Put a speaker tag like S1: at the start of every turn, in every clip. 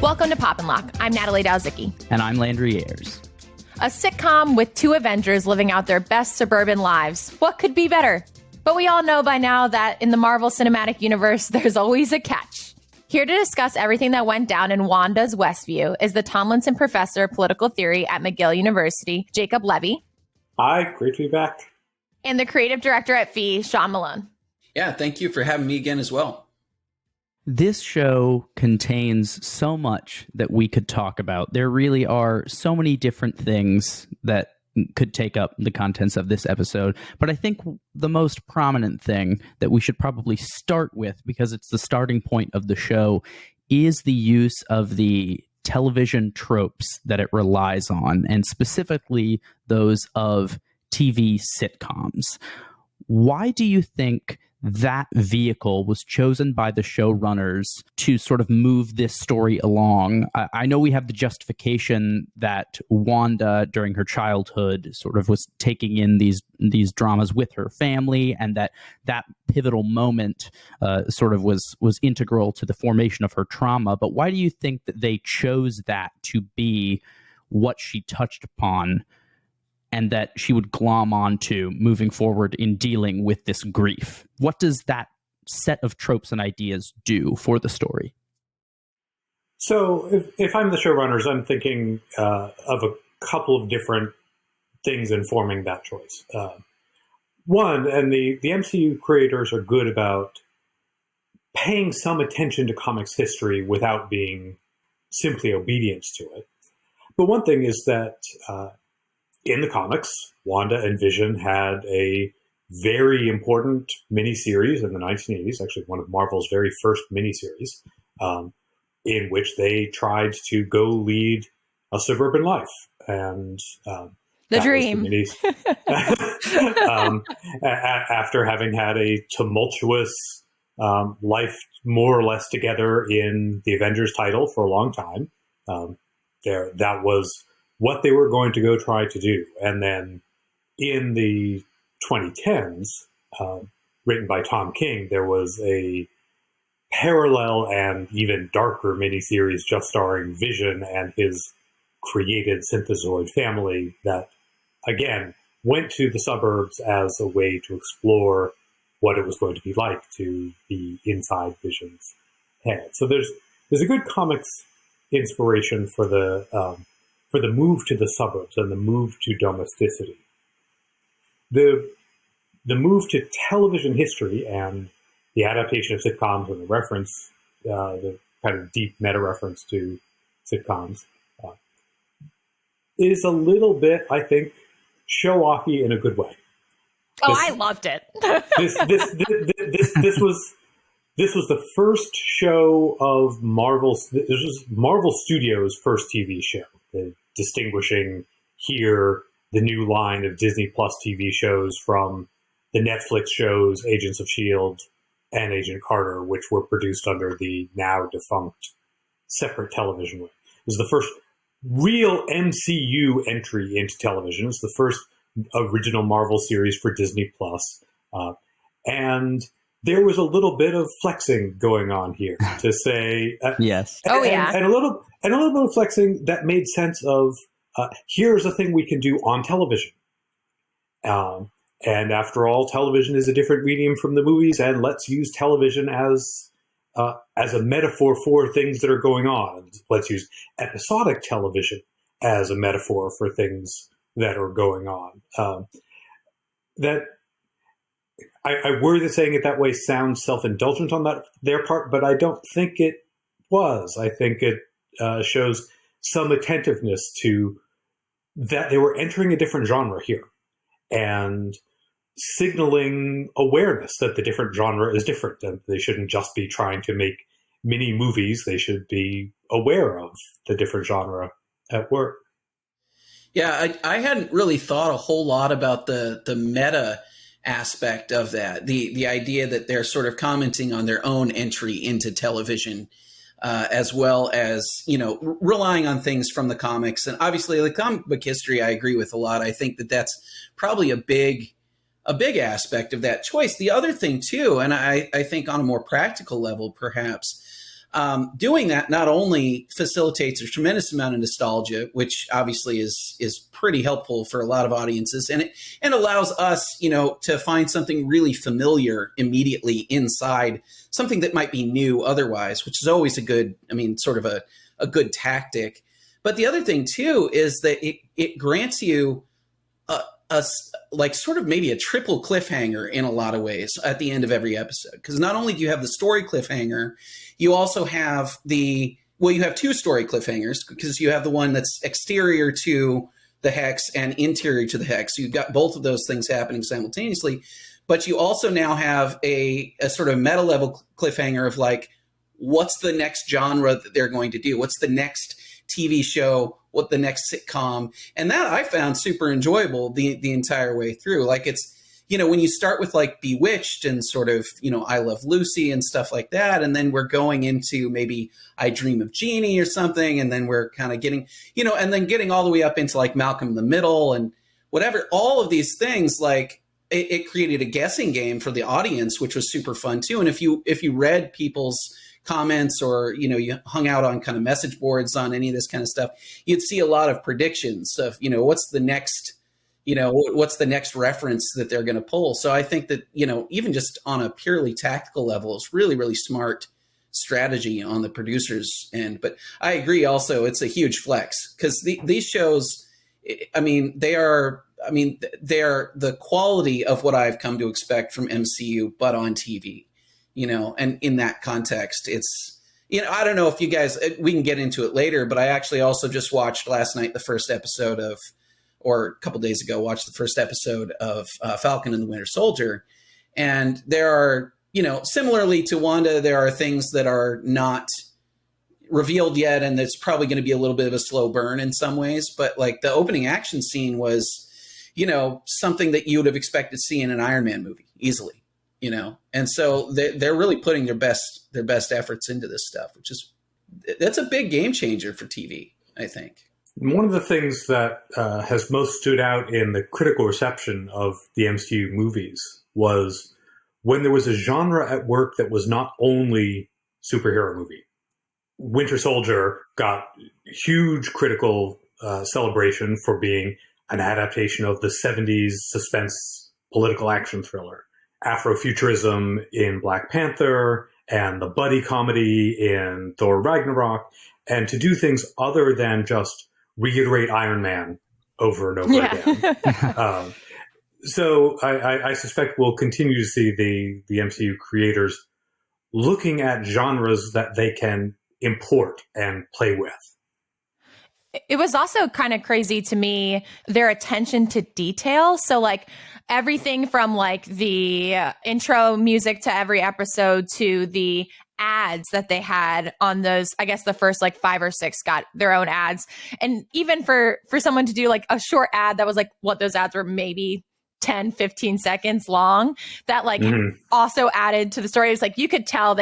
S1: Welcome to Pop and Lock. I'm Natalie Dowzicki.
S2: And I'm Landry Ayers.
S1: A sitcom with two Avengers living out their best suburban lives. What could be better? But we all know by now that in the Marvel Cinematic Universe, there's always a catch. Here to discuss everything that went down in Wanda's Westview is the Tomlinson Professor of Political Theory at McGill University, Jacob Levy.
S3: Hi, great to be back.
S1: And the Creative Director at FEE, Sean Malone.
S4: Yeah, thank you for having me again as well.
S2: This show contains so much that we could talk about. There really are so many different things that could take up the contents of this episode. But I think the most prominent thing that we should probably start with, because it's the starting point of the show, is the use of the television tropes that it relies on, and specifically those of TV sitcoms. Why do you think that vehicle was chosen by the showrunners to sort of move this story along? I know we have the justification that Wanda, during her childhood, sort of was taking in these dramas with her family, and that pivotal moment sort of was integral to the formation of her trauma. But why do you think that they chose that to be what she touched upon, and that she would glom onto moving forward in dealing with this grief? What does that set of tropes and ideas do for the story?
S3: So if I'm the showrunners, I'm thinking of a couple of different things informing that choice. One, and the MCU creators are good about paying some attention to comics history without being simply obedient to it. But one thing is that in the comics, Wanda and Vision had a very important miniseries in the 1980s, actually one of Marvel's very first miniseries, in which they tried to go lead a suburban life. And
S1: the dream.
S3: After having had a tumultuous life more or less together in the Avengers title for a long time, that was what they were going to go try to do. And then in the 2010s, written by Tom King, there was a parallel and even darker miniseries just starring Vision and his created synthezoid family that, again, went to the suburbs as a way to explore what it was going to be like to be inside Vision's head. So there's a good comics inspiration for the move to the suburbs and the move to domesticity. The move to television history and the adaptation of sitcoms and the reference, the kind of deep meta reference to sitcoms, is a little bit, I think, show-offy in a good way.
S1: I loved it.
S3: This was the first show of Marvel's. This was Marvel Studios' first TV show, distinguishing here the new line of Disney Plus TV shows from the Netflix shows Agents of S.H.I.E.L.D. and Agent Carter, which were produced under the now defunct separate television wing. It was the first real MCU entry into television. It was the first original Marvel series for Disney Plus. And there was a little bit of flexing going on here to say,
S2: yes.
S3: And a little bit of flexing that made sense of, here's a thing we can do on television. And after all, television is a different medium from the movies, and let's use television as a metaphor for things that are going on. Let's use episodic television as a metaphor for things that are going on. I worry that saying it that way sounds self-indulgent on their part, but I don't think it was. I think it shows some attentiveness to that they were entering a different genre here and signaling awareness that the different genre is different, and they shouldn't just be trying to make mini movies. They should be aware of the different genre at work.
S4: Yeah, I hadn't really thought a whole lot about the meta aspect of that, the idea that they're sort of commenting on their own entry into television, as well as, relying on things from the comics. And obviously the comic book history I agree with a lot. I think that that's probably a big aspect of that choice. The other thing too, and I think on a more practical level perhaps, Doing that not only facilitates a tremendous amount of nostalgia, which obviously is pretty helpful for a lot of audiences, and allows us, to find something really familiar immediately inside something that might be new otherwise, which is always a good tactic. But the other thing too is that it grants you sort of maybe a triple cliffhanger in a lot of ways at the end of every episode. Because not only do you have the story cliffhanger, you also have you have two story cliffhangers, because you have the one that's exterior to the hex and interior to the hex. So you've got both of those things happening simultaneously. But you also now have a sort of meta level cliffhanger of like, what's the next genre that they're going to do? What's the next TV show? What the next sitcom? And that I found super enjoyable the entire way through. Like, it's, when you start with like Bewitched and sort of, I Love Lucy and stuff like that, and then we're going into maybe I Dream of Jeannie or something, and then we're kind of getting, and then getting all the way up into like Malcolm in the Middle and whatever. All of these things, like, it created a guessing game for the audience, which was super fun too. And if you read people's comments, or you hung out on kind of message boards on any of this kind of stuff, you'd see a lot of predictions of what's the next reference that they're going to pull. So I think that even just on a purely tactical level, it's really, really smart strategy on the producers end. But I agree also, it's a huge flex, because these shows, they're the quality of what I've come to expect from MCU, but on TV. And in that context, it's, I don't know if you guys, we can get into it later, but I actually also just watched last night a couple days ago, watched the first episode of Falcon and the Winter Soldier. And there are, similarly to Wanda, there are things that are not revealed yet, and it's probably going to be a little bit of a slow burn in some ways. But like the opening action scene was, something that you would have expected to see in an Iron Man movie easily. And so they're really putting their best efforts into this stuff, that's a big game changer for TV, I think.
S3: One of the things that has most stood out in the critical reception of the MCU movies was when there was a genre at work that was not only superhero movie. Winter Soldier got huge critical celebration for being an adaptation of the 70s suspense political action thriller. Afrofuturism in Black Panther, and the buddy comedy in Thor Ragnarok, and to do things other than just reiterate Iron Man over and over again. So I suspect we'll continue to see the MCU creators looking at genres that they can import and play with.
S1: It was also kind of crazy to me, their attention to detail. So like everything from like the intro music to every episode to the ads that they had on those, I guess the first like 5 or 6 got their own ads. And even for someone to do like a short ad that was like what those ads were, maybe 10, 15 seconds long, that like also added to the story. It's like, you could tell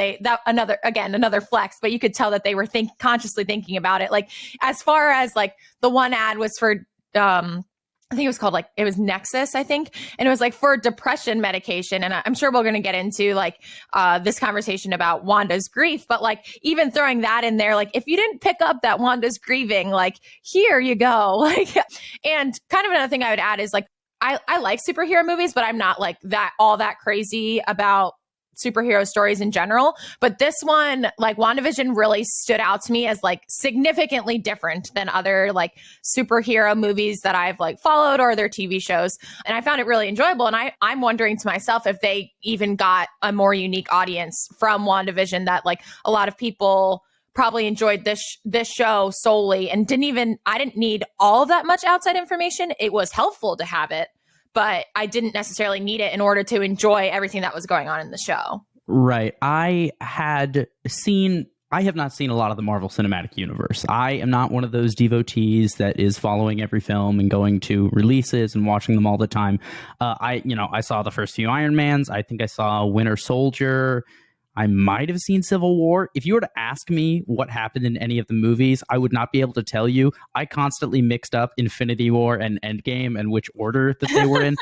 S1: another flex, but you could tell that they were consciously thinking about it. Like as far as like the one ad was for, I think it was called it was Nexus, I think. And it was like for depression medication. And I'm sure we're going to get into like this conversation about Wanda's grief, but like even throwing that in there, like if you didn't pick up that Wanda's grieving, like here you go. Like, and kind of another thing I would add is like, I like superhero movies, but I'm not like all that crazy about superhero stories in general. But this one, like WandaVision, really stood out to me as like significantly different than other like superhero movies that I've like followed or their TV shows. And I found it really enjoyable. And I'm wondering to myself if they even got a more unique audience from WandaVision, that like a lot of people probably enjoyed this show solely and I didn't need all that much outside information. It was helpful to have it, but I didn't necessarily need it in order to enjoy everything that was going on in the show.
S2: Right. I have not seen a lot of the Marvel Cinematic Universe. I am not one of those devotees that is following every film and going to releases and watching them all the time. I saw the first few Iron Mans. I think I saw Winter Soldier. I might have seen Civil War. If you were to ask me what happened in any of the movies, I would not be able to tell you. I constantly mixed up Infinity War and Endgame and which order that they were in.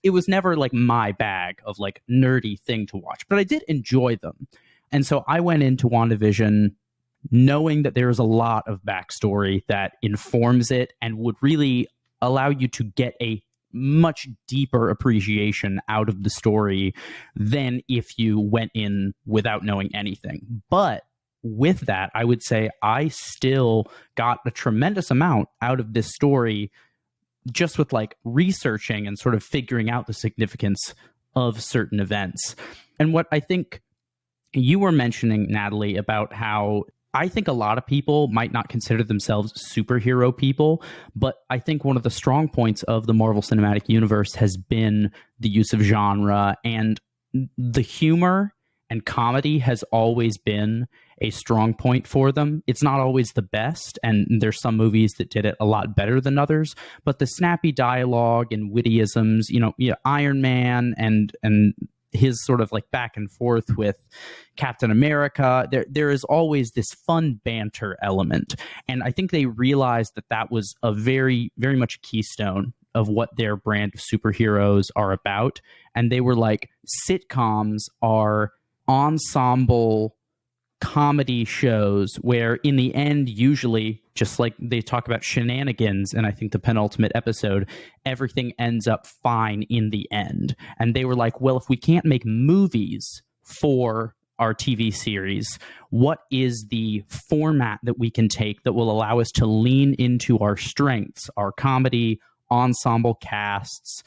S2: It was never like my bag of like nerdy thing to watch, but I did enjoy them. And so I went into WandaVision knowing that there is a lot of backstory that informs it and would really allow you to get a much deeper appreciation out of the story than if you went in without knowing anything. But with that, I would say I still got a tremendous amount out of this story just with like researching and sort of figuring out the significance of certain events. And what I think you were mentioning, Natalie, about how I think a lot of people might not consider themselves superhero people, but I think one of the strong points of the Marvel Cinematic Universe has been the use of genre, and the humor and comedy has always been a strong point for them. It's not always the best, and there's some movies that did it a lot better than others, but the snappy dialogue and wittyisms, Iron Man and his sort of like back and forth with Captain America, there is always this fun banter element. And I think they realized that that was a very, very much a keystone of what their brand of superheroes are about. And they were like, sitcoms are ensemble comedy shows where in the end, usually, just like they talk about shenanigans, and I think the penultimate episode, everything ends up fine in the end. And they were like, well, if we can't make movies for our TV series, what is the format that we can take that will allow us to lean into our strengths, our comedy, ensemble casts,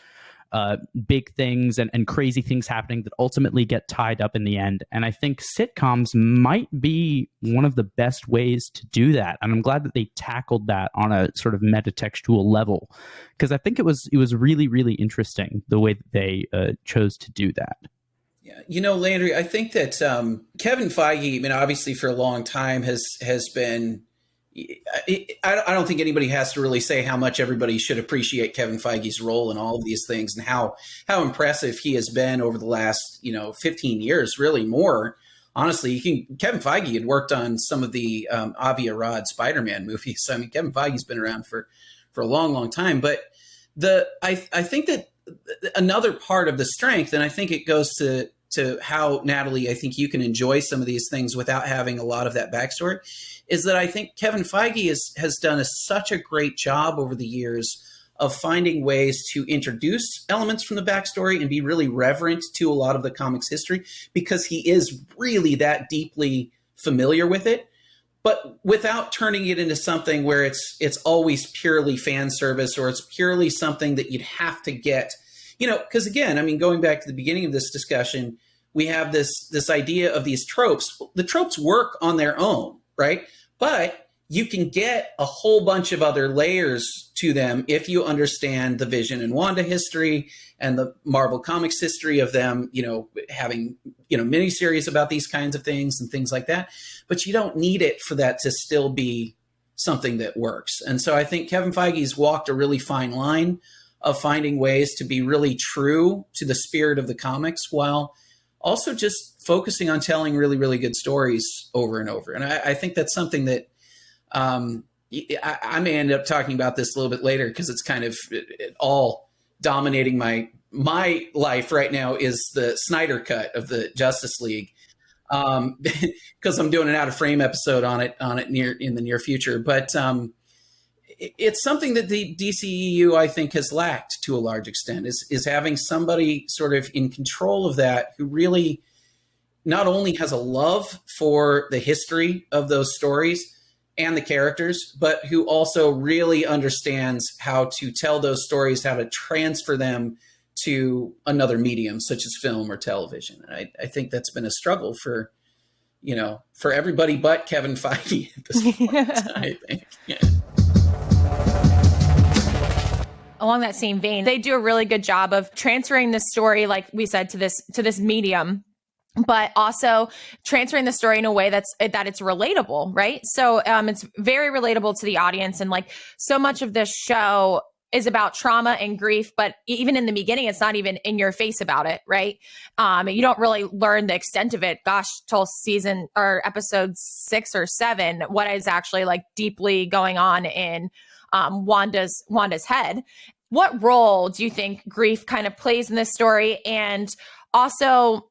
S2: big things and crazy things happening that ultimately get tied up in the end. And I think sitcoms might be one of the best ways to do that. And I'm glad that they tackled that on a sort of metatextual level, because I think it was really, really interesting the way that they chose to do that.
S4: Yeah, Landry, I think that Kevin Feige, obviously for a long time has been. I don't think anybody has to really say how much everybody should appreciate Kevin Feige's role in all of these things and how impressive he has been over the last 15 years, really more. Honestly, Kevin Feige had worked on some of the Avi Arad Spider-Man movies. So, Kevin Feige's been around for a long, long time. But I think that another part of the strength, and I think it goes to how, Natalie, I think you can enjoy some of these things without having a lot of that backstory, is that I think Kevin Feige has done such a great job over the years of finding ways to introduce elements from the backstory and be really reverent to a lot of the comics history, because he is really that deeply familiar with it, but without turning it into something where it's always purely fan service, or it's purely something that you'd have to get, because again, going back to the beginning of this discussion, we have this idea of these tropes. The tropes work on their own, right? But you can get a whole bunch of other layers to them if you understand the Vision and Wanda history and the Marvel Comics history of them, having, miniseries about these kinds of things and things like that. But you don't need it for that to still be something that works. And so I think Kevin Feige's walked a really fine line of finding ways to be really true to the spirit of the comics while also just focusing on telling really, really good stories over and over. And I think that's something that I may end up talking about this a little bit later, because it's kind of all dominating my life right now is the Snyder cut of the Justice League, because I'm doing an Out of Frame episode on it in the near future. But it's something that the DCEU, I think, has lacked to a large extent, is having somebody sort of in control of that who really not only has a love for the history of those stories and the characters, but who also really understands how to tell those stories, how to transfer them to another medium, such as film or television. And I think that's been a struggle for everybody but Kevin Feige at this point, I think. Yeah.
S1: Along that same vein, they do a really good job of transferring the story, like we said, to this medium, but also transferring the story in a way that it's relatable, right? So it's very relatable to the audience. And like so much of this show is about trauma and grief, but even in the beginning, it's not even in your face about it, right? You don't really learn the extent of it, till season or episode 6 or 7, what is actually like deeply going on in Wanda's head. What role do you think grief kind of plays in this story? And also,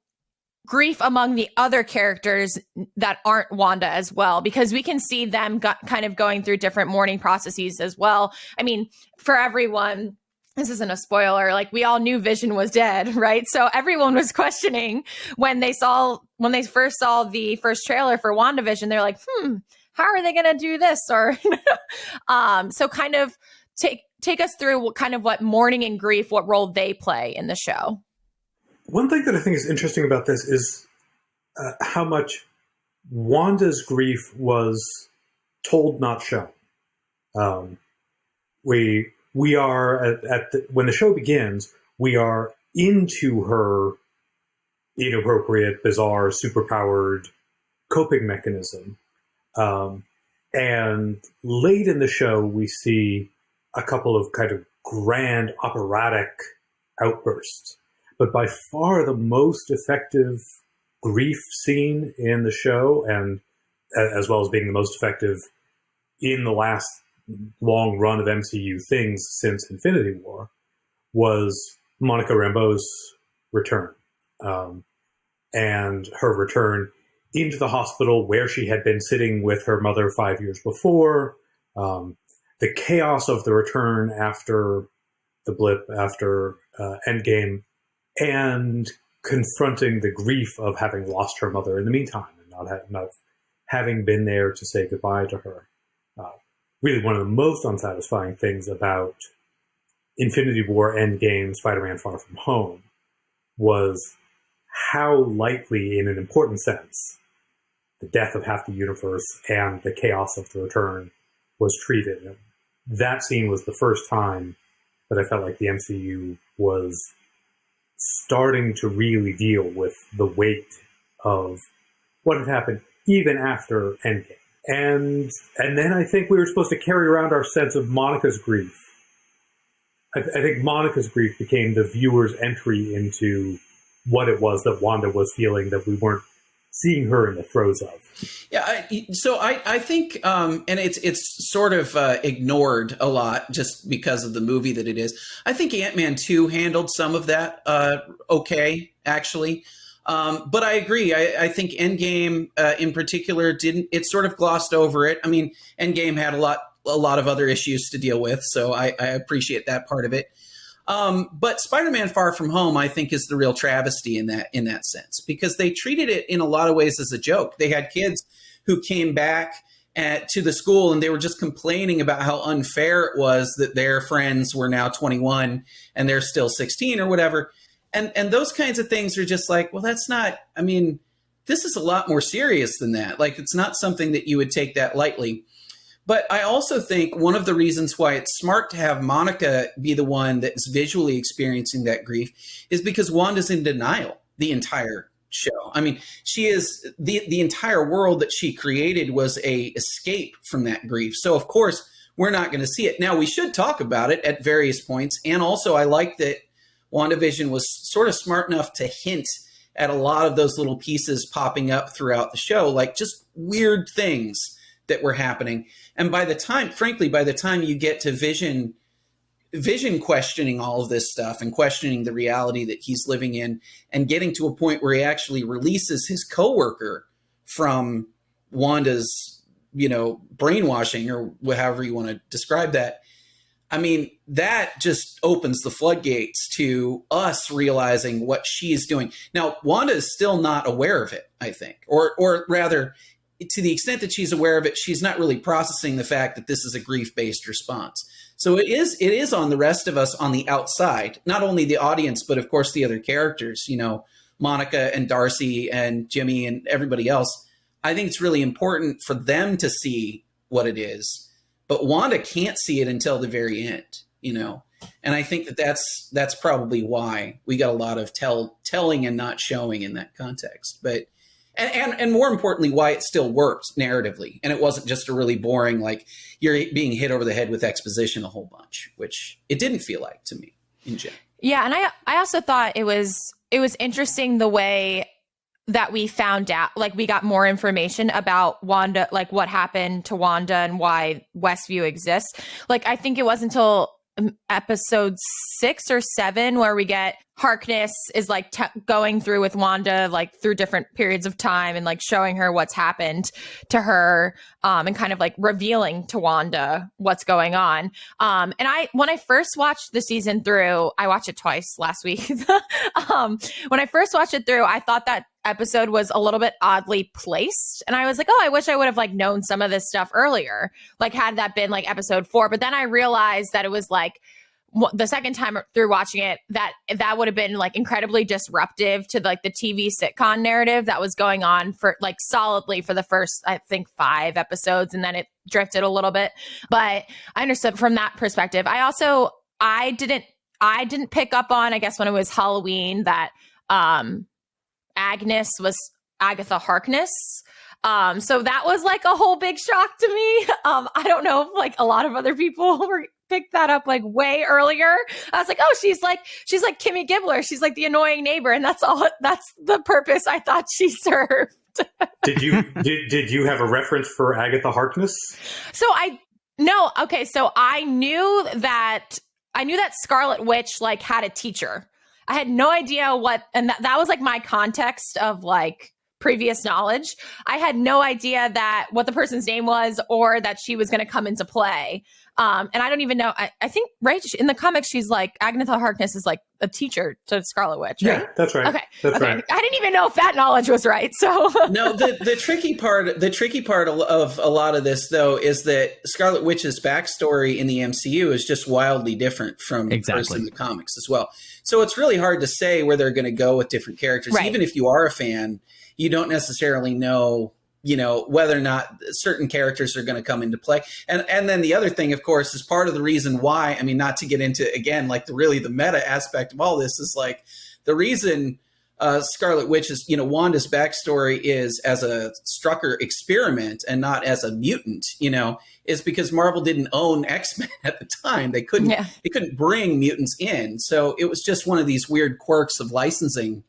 S1: grief among the other characters that aren't Wanda as well, because we can see them kind of going through different mourning processes as well. I mean, for everyone, this isn't a spoiler, like we all knew Vision was dead, right? So everyone was questioning when they first saw the first trailer for WandaVision, they're like, how are they going to do this? Or so kind of take us through what mourning and grief, what role they play in the show.
S3: One thing that I think is interesting about this is how much Wanda's grief was told, not shown. We are when the show begins, we are into her inappropriate, bizarre, superpowered coping mechanism. And late in the show, we see a couple of kind of grand operatic outbursts. But by far the most effective grief scene in the show, and as well as being the most effective in the last long run of MCU things since Infinity War, was Monica Rambeau's return. And her return into the hospital where she had been sitting with her mother 5 years before, the chaos of the return after the blip, after Endgame, and confronting the grief of having lost her mother in the meantime and not having been there to say goodbye to her. Really one of the most unsatisfying things about Infinity War, Endgame, Spider-Man Far From Home was how lightly, in an important sense, the death of half the universe and the chaos of the return was treated. And that scene was the first time that I felt like the MCU was starting to really deal with the weight of what had happened even after Endgame. And then I think we were supposed to carry around our sense of Monica's grief. I think Monica's grief became the viewer's entry into what it was that Wanda was feeling that we weren't seeing her in the throes of.
S4: Yeah, I think, and it's sort of ignored a lot just because of the movie that it is. I think Ant-Man 2 handled some of that okay, actually. But I agree. I think Endgame in particular it sort of glossed over it. I mean, Endgame had a lot of other issues to deal with, so I appreciate that part of it. But Spider-Man Far From Home, I think, is the real travesty in that sense, because they treated it in a lot of ways as a joke. They had kids who came back to the school and they were just complaining about how unfair it was that their friends were now 21 and they're still 16 or whatever. And those kinds of things are just like, well, that's not, I mean, this is a lot more serious than that. Like, it's not something that you would take that lightly. But I also think one of the reasons why it's smart to have Monica be the one that's visually experiencing that grief is because Wanda's in denial the entire show. I mean, she is the entire world that she created was a escape from that grief. So of course, we're not going to see it. Now, we should talk about it at various points. And also, I like that WandaVision was sort of smart enough to hint at a lot of those little pieces popping up throughout the show, like just weird things that were happening. And by the time you get to Vision questioning all of this stuff and questioning the reality that he's living in and getting to a point where he actually releases his coworker from Wanda's, brainwashing, or however you want to describe that. I mean, that just opens the floodgates to us realizing what she's doing. Now, Wanda is still not aware of it, I think, or rather, to the extent that she's aware of it, she's not really processing the fact that this is a grief-based response. So it is on the rest of us on the outside, not only the audience, but of course the other characters, Monica and Darcy and Jimmy and everybody else. I think it's really important for them to see what it is, but Wanda can't see it until the very end, And I think that's probably why we got a lot of telling and not showing in that context. But And more importantly, why it still works narratively. And it wasn't just a really boring, like you're being hit over the head with exposition a whole bunch, which it didn't feel like to me in general.
S1: Yeah. And I also thought it was interesting the way that we found out, like we got more information about Wanda, like what happened to Wanda and why Westview exists. Like, I think it wasn't until episode 6 or 7, where we get Harkness is like going through with Wanda, like through different periods of time and like showing her what's happened to her, and kind of like revealing to Wanda what's going on. And when I first watched the season through, I watched it twice last week. When I first watched it through, I thought that episode was a little bit oddly placed. And I was like, oh, I wish I would have like known some of this stuff earlier. Like had that been like episode 4. But then I realized that it was like the second time through watching it, that would have been like incredibly disruptive to like the TV sitcom narrative that was going on for like solidly for the first, I think, 5 episodes. And then it drifted a little bit. But I understood from that perspective. I didn't pick up on, I guess, when it was Halloween that Agnes was Agatha Harkness. So that was like a whole big shock to me. I don't know if like a lot of other people picked that up like way earlier. I was like, oh, she's like Kimmy Gibbler. She's like the annoying neighbor. And that's the purpose I thought she served.
S3: Did you have a reference for Agatha Harkness?
S1: So I knew that Scarlet Witch like had a teacher. I had no idea and that was like my context of like previous knowledge. I had no idea that what the person's name was or that she was going to come into play. And I don't even know. I think, right, in the comics, she's like, Agatha Harkness is like a teacher to Scarlet Witch, right?
S3: Yeah, that's right.
S1: Okay.
S3: That's
S1: okay.
S3: right.
S1: I didn't even know if that knowledge was right. So
S4: no, the tricky part of a lot of this, though, is that Scarlet Witch's backstory in the MCU is just wildly different from in the comics as well. So it's really hard to say where they're going to go with different characters. Right. Even if you are a fan, you don't necessarily know, whether or not certain characters are going to come into play. And then the other thing, of course, is part of the reason why, I mean, not to get into, again, like the meta aspect of all this is like the reason Scarlet Witch's, Wanda's backstory is as a Strucker experiment and not as a mutant, is because Marvel didn't own X-Men at the time. They couldn't bring mutants in. So it was just one of these weird quirks of licensing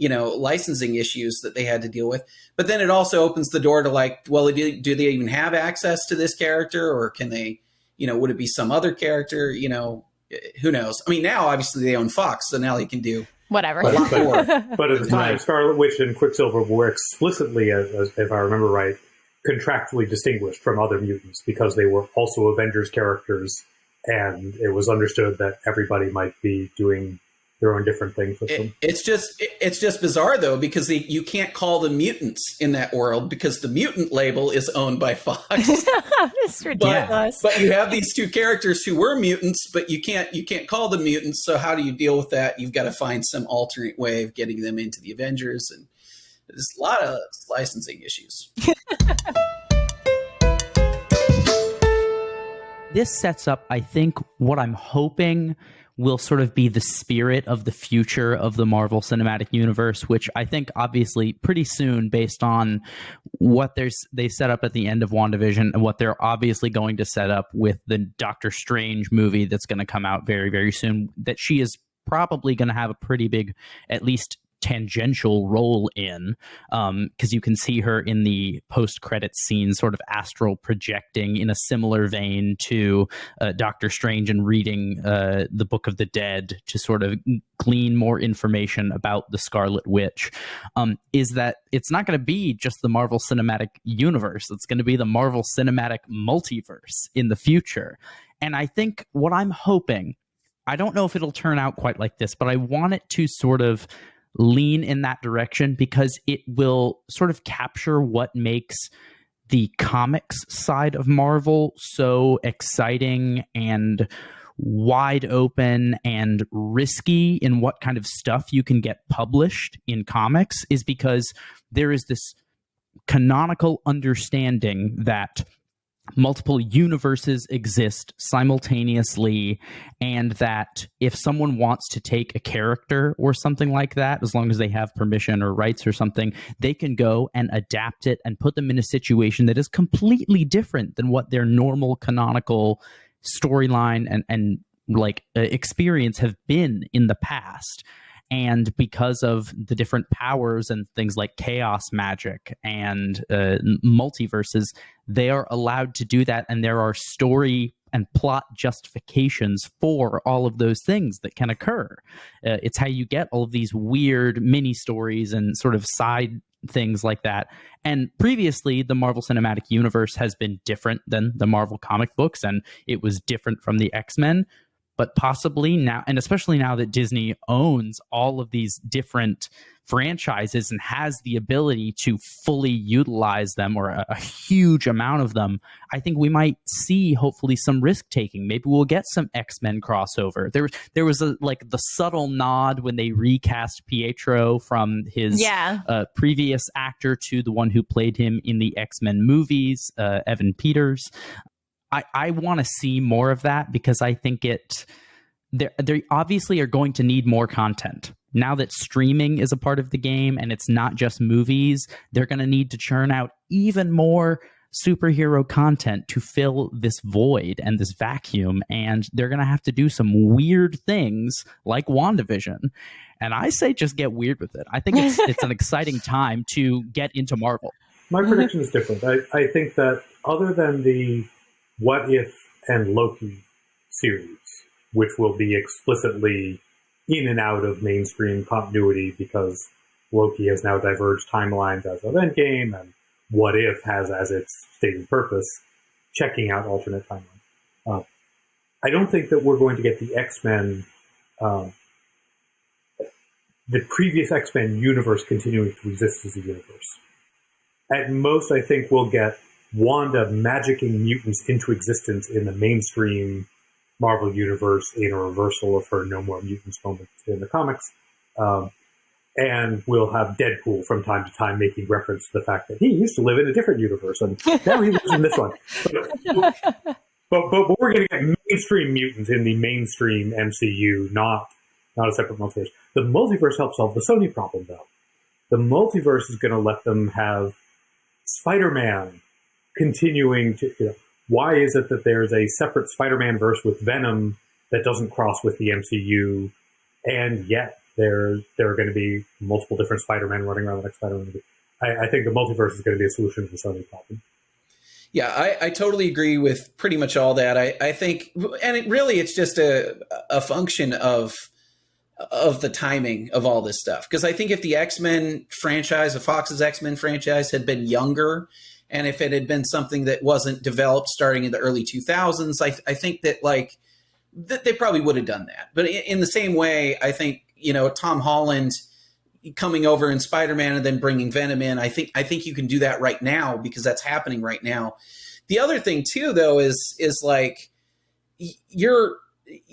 S4: issues that they had to deal with. But then it also opens the door to like, well, do they even have access to this character, or can they, would it be some other character? Who knows? I mean, now obviously they own Fox, so now they can do
S1: whatever.
S3: But at the time, Scarlet Witch and Quicksilver were explicitly, if I remember right, contractually distinguished from other mutants because they were also Avengers characters, and it was understood that everybody might be doing their own different things with them.
S4: It's just bizarre though, because you can't call them mutants in that world because the mutant label is owned by Fox.
S1: It's ridiculous.
S4: But you have these two characters who were mutants, but you can't call them mutants. So how do you deal with that? You've got to find some alternate way of getting them into the Avengers, and there's a lot of licensing issues.
S2: This sets up, I think, what I'm hoping will sort of be the spirit of the future of the Marvel Cinematic Universe, which I think obviously pretty soon, based on what they set up at the end of WandaVision and what they're obviously going to set up with the Doctor Strange movie that's going to come out very, very soon, that she is probably going to have a pretty big, at least tangential role in, because you can see her in the post-credits scene sort of astral projecting in a similar vein to Doctor Strange and reading the Book of the Dead to sort of glean more information about the Scarlet Witch, is that it's not going to be just the Marvel Cinematic Universe. It's going to be the Marvel Cinematic Multiverse in the future. And I think what I'm hoping, I don't know if it'll turn out quite like this, but I want it to sort of lean in that direction because it will sort of capture what makes the comics side of Marvel so exciting and wide open and risky in what kind of stuff you can get published in comics, is because there is this canonical understanding that multiple universes exist simultaneously, and that if someone wants to take a character or something like that, as long as they have permission or rights or something, they can go and adapt it and put them in a situation that is completely different than what their normal canonical storyline and experience have been in the past. And because of the different powers and things like chaos magic and multiverses, they are allowed to do that. And there are story and plot justifications for all of those things that can occur. It's how you get all of these weird mini stories and sort of side things like that. And previously, the Marvel Cinematic Universe has been different than the Marvel comic books, and it was different from the X-Men. But possibly now, and especially now that Disney owns all of these different franchises and has the ability to fully utilize them, or a huge amount of them, I think we might see hopefully some risk taking. Maybe we'll get some X-Men crossover. There was the subtle nod when they recast Pietro from his previous actor to the one who played him in the X-Men movies, Evan Peters. I want to see more of that, because I think they obviously are going to need more content. Now that streaming is a part of the game and it's not just movies, they're going to need to churn out even more superhero content to fill this void and this vacuum. And they're going to have to do some weird things like WandaVision. And I say just get weird with it. I think it's an exciting time to get into Marvel.
S3: My prediction is different. I think that other than the What If and Loki series, which will be explicitly in and out of mainstream continuity because Loki has now diverged timelines as of Endgame, and What If has as its stated purpose checking out alternate timelines. I don't think that we're going to get the X-Men, the previous X-Men universe continuing to exist as a universe. At most, I think we'll get Wanda magicking mutants into existence in the mainstream Marvel universe in a reversal of her No More Mutants moment in the comics. And we'll have Deadpool from time to time making reference to the fact that he used to live in a different universe and now he lives in this one. But we're going to get mainstream mutants in the mainstream MCU, not a separate multiverse. The multiverse helps solve the Sony problem, though. The multiverse is going to let them have Spider-Man continuing to... why is it that there's a separate Spider-Man verse with Venom that doesn't cross with the MCU, and yet there are going to be multiple different Spider-Men running around the next Spider-Man movie? I think the multiverse is going to be a solution to the Sony problem.
S4: Yeah, I totally agree with pretty much all that. I think, and it's just a function of the timing of all this stuff. Because I think if the X-Men franchise, the Fox's X-Men franchise, had been younger, and if it had been something that wasn't developed starting in the early 2000s, I think that they probably would have done that. But in the same way, I think, Tom Holland coming over in Spider-Man and then bringing Venom in, I think you can do that right now because that's happening right now. The other thing too, though, is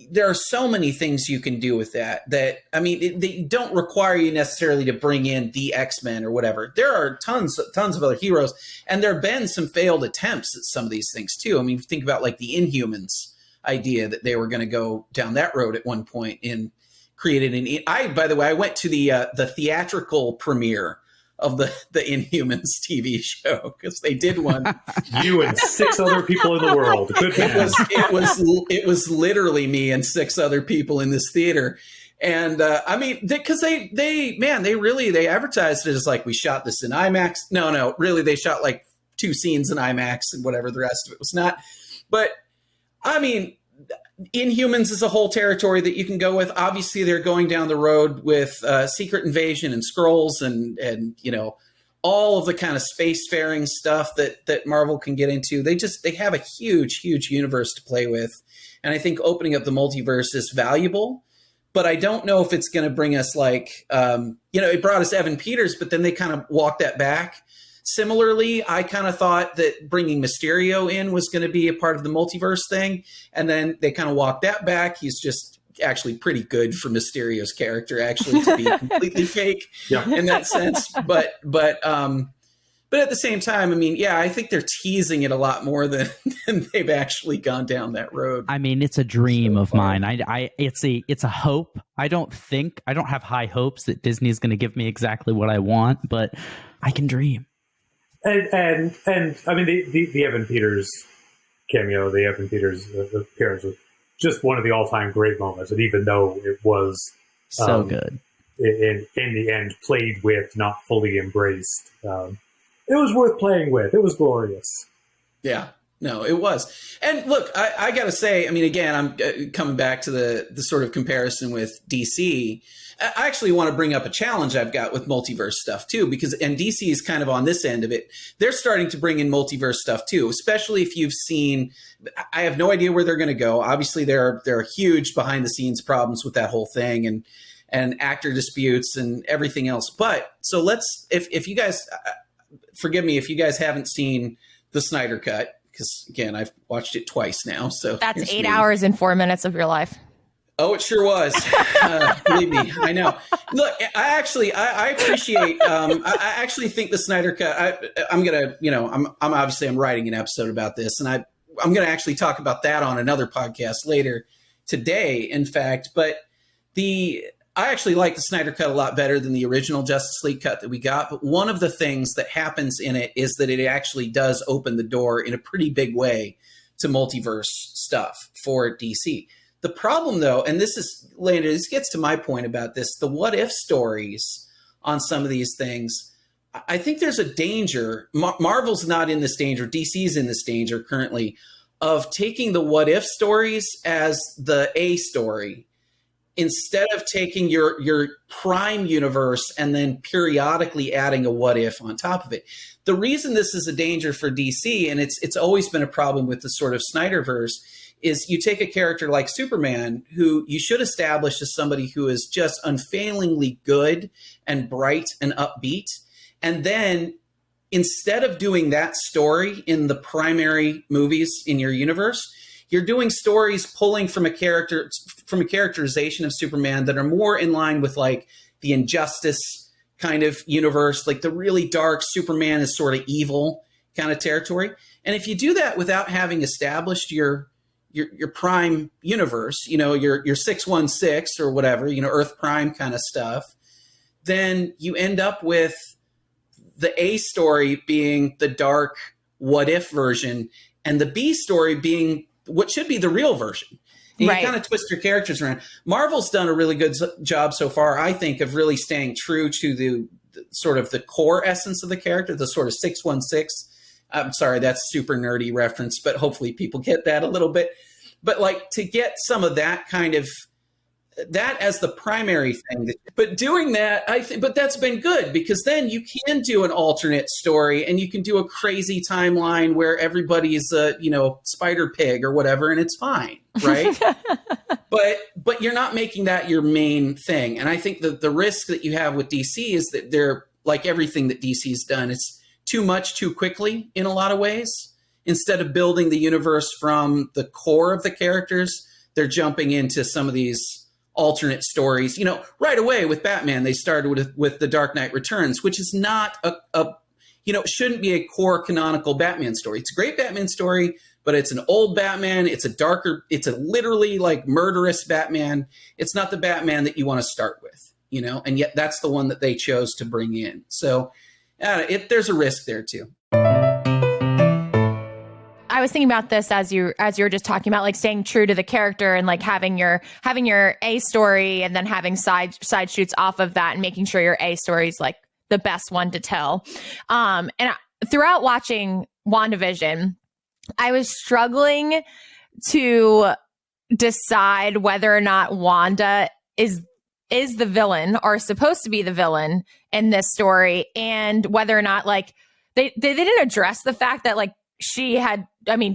S4: there are so many things you can do with that they don't require you necessarily to bring in the X-Men or whatever. There are tons of other heroes, and there have been some failed attempts at some of these things too. I mean, think about the Inhumans idea that they were going to go down that road at one point and created by the way, I went to the theatrical premiere of the Inhumans TV show because they did one.
S3: You and 6 other people in the world. Good man.
S4: It was literally me and 6 other people in this theater, and because they advertised it as we shot this in IMAX. No, really they shot 2 scenes in IMAX and whatever the rest of it was not. But I mean, Inhumans is a whole territory that you can go with. Obviously, they're going down the road with Secret Invasion and Skrulls and all of the kind of spacefaring stuff that Marvel can get into. They have a huge universe to play with, and I think opening up the multiverse is valuable. But I don't know if it's going to bring us it brought us Evan Peters, but then they kind of walked that back. Similarly, I kind of thought that bringing Mysterio in was going to be a part of the multiverse thing, and then they kind of walked that back. He's just actually pretty good for Mysterio's character, actually, to be completely fake in that sense. But at the same time, I think they're teasing it a lot more than they've actually gone down that road.
S2: I mean, it's a dream of mine. It's a hope. I don't have high hopes that Disney is going to give me exactly what I want, but I can dream.
S3: And I mean, the Evan Peters cameo, the Evan Peters appearance was just one of the all-time great moments. And even though it was
S2: so good,
S3: in the end, played with, not fully embraced, it was worth playing with. It was glorious.
S4: Yeah. No, it was. And look, I got to say, I mean, again, I'm coming back to the sort of comparison with DC. I actually want to bring up a challenge I've got with multiverse stuff too, and DC is kind of on this end of it. They're starting to bring in multiverse stuff too, especially if you've seen, I have no idea where they're going to go. Obviously there are huge behind the scenes problems with that whole thing and actor disputes and everything else. But so if you guys, forgive me if you guys haven't seen the Snyder Cut, because again, I've watched it twice now. So
S1: that's 8 hours and 4 minutes of your life.
S4: Oh, it sure was. Believe me, I know. Look, I appreciate. I actually think the Snyder Cut. I'm gonna, I'm obviously I'm writing an episode about this, and I'm gonna actually talk about that on another podcast later today. In fact, but I actually like the Snyder Cut a lot better than the original Justice League cut that we got. But one of the things that happens in it is that it actually does open the door in a pretty big way to multiverse stuff for DC. The problem, though, and this gets to my point about this, the what if stories on some of these things, I think there's a danger. Marvel's not in this danger. DC's in this danger currently of taking the what if stories as the A story instead of taking your prime universe and then periodically adding a what if on top of it. The reason this is a danger for DC, and it's always been a problem with the sort of Snyderverse, is you take a character like Superman, who you should establish as somebody who is just unfailingly good and bright and upbeat. And then instead of doing that story in the primary movies in your universe, you're doing stories pulling from a characterization of Superman that are more in line with like the Injustice kind of universe, like the really dark Superman is sort of evil kind of territory. And if you do that without having established your prime universe, your 616 or whatever, Earth Prime kind of stuff, then you end up with the A story being the dark what if version and the B story being what should be the real version. And right. You kind of twist your characters around. Marvel's done a really good job so far, I think, of really staying true to the sort of the core essence of the character, the sort of 616. I'm sorry, that's super nerdy reference, but hopefully people get that a little bit. But like to get some of that kind of that as the primary thing, but doing that, but that's been good because then you can do an alternate story and you can do a crazy timeline where everybody's a, spider pig or whatever, and it's fine, right? but you're not making that your main thing. And I think that the risk that you have with DC is that they're like everything that DC's done, it's too much too quickly in a lot of ways. Instead of building the universe from the core of the characters, they're jumping into some of these alternate stories. Right away with Batman, they started with The Dark Knight Returns, which is not shouldn't be a core canonical Batman story. It's a great Batman story, but it's an old Batman. It's a literally like murderous Batman. It's not the Batman that you want to start with, and yet that's the one that they chose to bring in. So there's a risk there too.
S1: I was thinking about this as you were just talking about like staying true to the character and like having your A story and then having side shoots off of that and making sure your A story is like the best one to tell. Throughout watching WandaVision, I was struggling to decide whether or not Wanda is the villain or supposed to be the villain in this story, and whether or not like they didn't address the fact that like she had,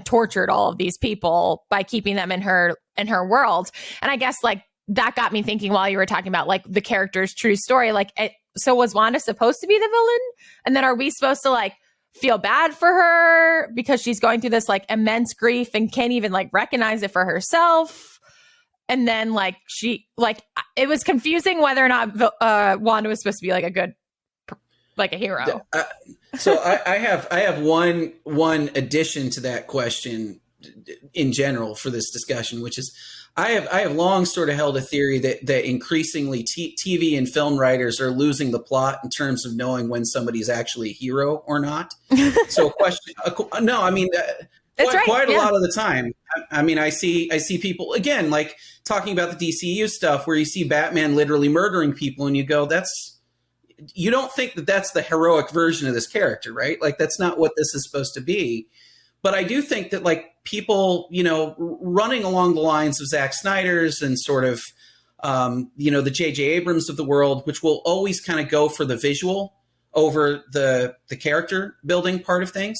S1: tortured all of these people by keeping them in her world. And I guess like that got me thinking while you were talking about like the character's true story, like, so was Wanda supposed to be the villain? And then are we supposed to like feel bad for her because she's going through this like immense grief and can't even like recognize it for herself? And then like it was confusing whether or not Wanda was supposed to be like a hero.
S4: So I have one addition to that question in general for this discussion, which is I have long sort of held a theory that increasingly TV and film writers are losing the plot in terms of knowing when somebody's actually a hero or not. So quite a lot of the time. I see people again like talking about the DCU stuff where you see Batman literally murdering people, and you go, you don't think that that's the heroic version of this character, right? Like that's not what this is supposed to be. But I do think that like people, running along the lines of Zack Snyder's and sort of, the J.J. Abrams of the world, which will always kind of go for the visual over the character building part of things.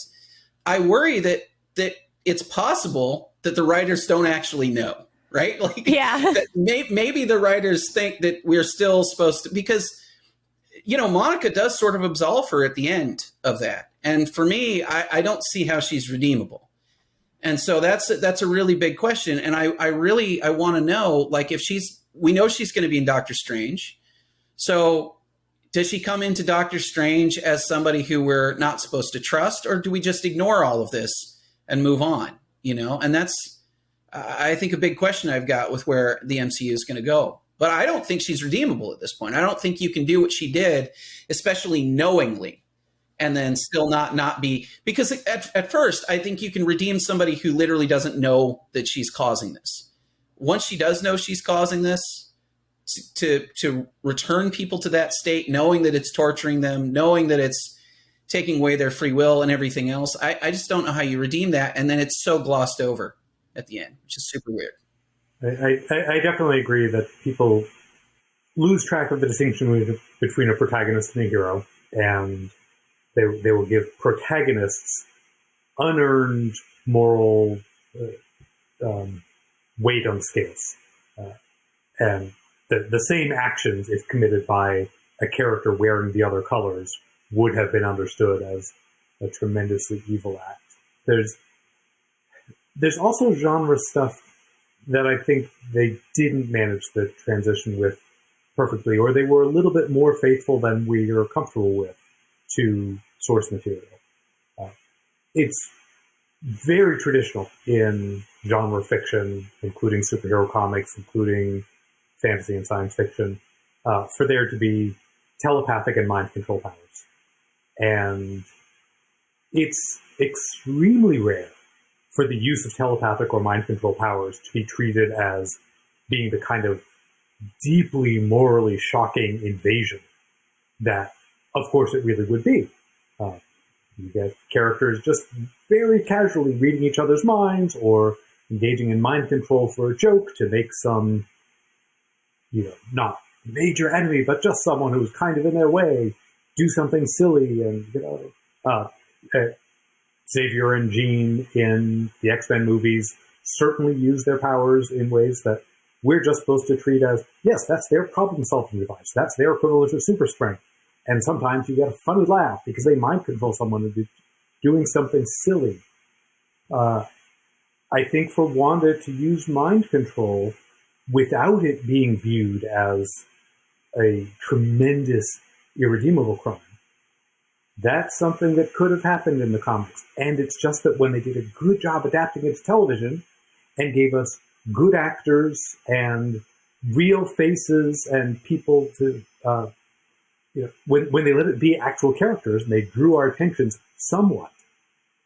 S4: I worry that it's possible that the writers don't actually know, right? Like, that maybe the writers think that we're still supposed to, because, Monica does sort of absolve her at the end of that. And for me, I don't see how she's redeemable. And so that's a really big question. And I want to know, like, if we know she's going to be in Doctor Strange. So does she come into Doctor Strange as somebody who we're not supposed to trust, or do we just ignore all of this and move on? And that's, I think, a big question I've got with where the MCU is going to go. But I don't think she's redeemable at this point. I don't think you can do what she did, especially knowingly, and then still not be, because at first I think you can redeem somebody who literally doesn't know that she's causing this. Once she does know she's causing this, to return people to that state, knowing that it's torturing them, knowing that it's taking away their free will and everything else, I just don't know how you redeem that. And then it's so glossed over at the end, which is super weird.
S3: I definitely agree that people lose track of the distinction between a protagonist and a hero, and they will give protagonists unearned moral weight on scales. And the same actions, if committed by a character wearing the other colors, would have been understood as a tremendously evil act. There's also genre stuff that I think they didn't manage the transition with perfectly, or they were a little bit more faithful than we are comfortable with to source material. It's very traditional in genre fiction, including superhero comics, including fantasy and science fiction, for there to be telepathic and mind control powers. And it's extremely rare for the use of telepathic or mind control powers to be treated as being the kind of deeply morally shocking invasion that, of course, it really would be. You get characters just very casually reading each other's minds or engaging in mind control for a joke to make some, not major enemy, but just someone who's kind of in their way, do something silly. And, Xavier and Jean in the X-Men movies certainly use their powers in ways that we're just supposed to treat as, yes, that's their problem-solving device. That's their equivalent of super strength. And sometimes you get a funny laugh because they mind control someone into doing something silly. I think for Wanda to use mind control without it being viewed as a tremendous, irredeemable crime, that's something that could have happened in the comics. And it's just that when they did a good job adapting it to television and gave us good actors and real faces and people to, when they let it be actual characters and they drew our attentions somewhat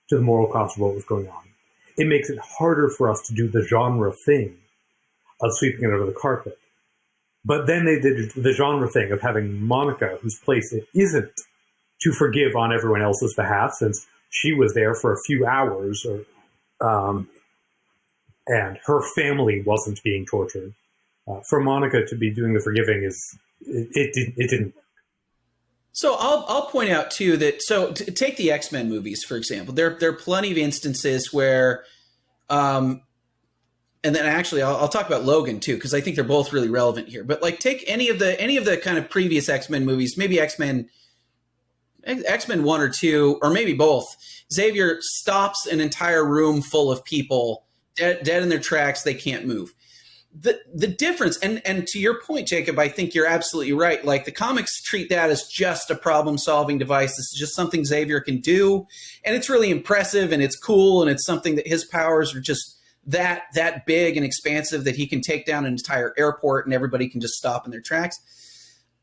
S3: to the moral cost of what was going on, it makes it harder for us to do the genre thing of sweeping it under the carpet. But then they did the genre thing of having Monica, whose place it isn't to forgive on everyone else's behalf, since she was there for a few hours, and her family wasn't being tortured. For Monica to be doing the forgiving it didn't work.
S4: So I'll point out too that take the X-Men movies for example. There are plenty of instances where, and then actually I'll talk about Logan too because I think they're both really relevant here. But like take any of the kind of previous X-Men movies, maybe X-Men 1 or 2, or maybe both. Xavier stops an entire room full of people dead in their tracks. They can't move. The difference, and to your point, Jacob, I think you're absolutely right. Like the comics treat that as just a problem-solving device. This is just something Xavier can do, and it's really impressive, and it's cool, and it's something that his powers are just that big and expansive that he can take down an entire airport, and everybody can just stop in their tracks.